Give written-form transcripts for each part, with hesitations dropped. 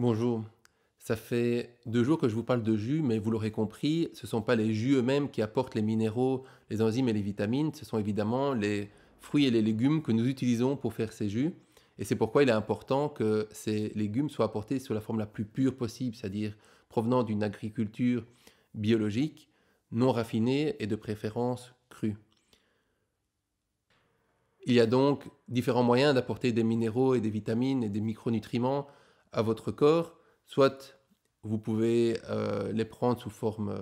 Bonjour, ça fait 2 jours que je vous parle de jus, mais vous l'aurez compris, ce ne sont pas les jus eux-mêmes qui apportent les minéraux, les enzymes et les vitamines, ce sont évidemment les fruits et les légumes que nous utilisons pour faire ces jus. Et c'est pourquoi il est important que ces légumes soient apportés sous la forme la plus pure possible, c'est-à-dire provenant d'une agriculture biologique, non raffinée et de préférence crue. Il y a donc différents moyens d'apporter des minéraux et des vitamines et des micronutriments à votre corps. Soit vous pouvez les prendre sous forme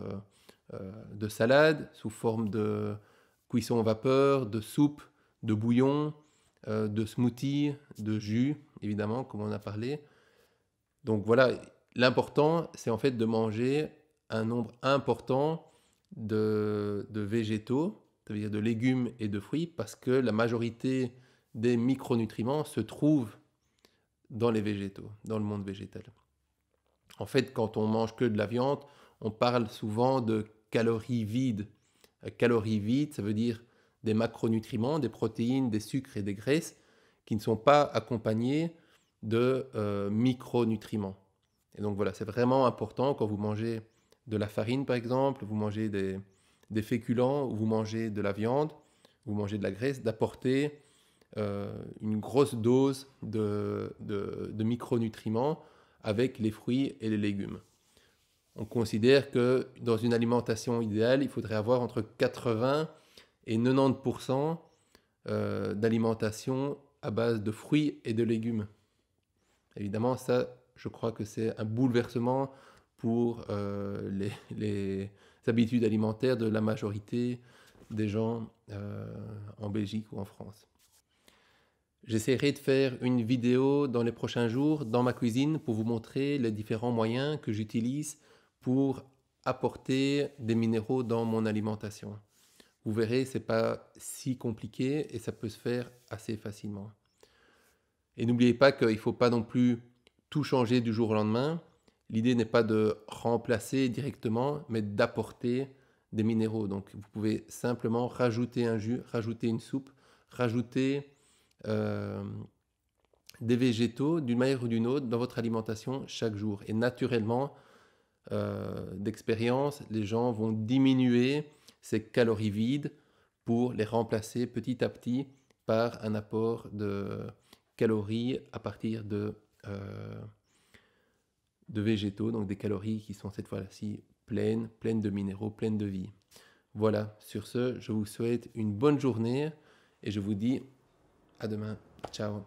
de salade, sous forme de cuisson vapeur, de soupe, de bouillon, de smoothie, de jus, évidemment, comme on a parlé. Donc voilà, l'important, c'est en fait de manger un nombre important de végétaux, c'est-à-dire de légumes et de fruits, parce que la majorité des micronutriments se trouvent dans les végétaux, dans le monde végétal. En fait, quand on mange que de la viande, on parle souvent de calories vides. Calories vides, ça veut dire des macronutriments, des protéines, des sucres et des graisses qui ne sont pas accompagnés de micronutriments. Et donc voilà, c'est vraiment important quand vous mangez de la farine par exemple, vous mangez des féculents, ou vous mangez de la viande, vous mangez de la graisse, d'apporter une grosse dose de micronutriments avec les fruits et les légumes. On considère que dans une alimentation idéale, il faudrait avoir entre 80 et 90% d'alimentation à base de fruits et de légumes. Évidemment, ça, je crois que c'est un bouleversement pour les habitudes alimentaires de la majorité des gens en Belgique ou en France. J'essaierai de faire une vidéo dans les prochains jours dans ma cuisine pour vous montrer les différents moyens que j'utilise pour apporter des minéraux dans mon alimentation. Vous verrez, ce n'est pas si compliqué et ça peut se faire assez facilement. Et n'oubliez pas qu'il ne faut pas non plus tout changer du jour au lendemain. L'idée n'est pas de remplacer directement, mais d'apporter des minéraux. Donc vous pouvez simplement rajouter un jus, rajouter une soupe, rajouter euh, des végétaux d'une manière ou d'une autre dans votre alimentation chaque jour. Et naturellement, d'expérience, les gens vont diminuer ces calories vides pour les remplacer petit à petit par un apport de calories à partir de végétaux, donc des calories qui sont cette fois-ci pleines de minéraux, pleines de vie. Voilà, sur ce, je vous souhaite une bonne journée et je vous dis à demain. Ciao.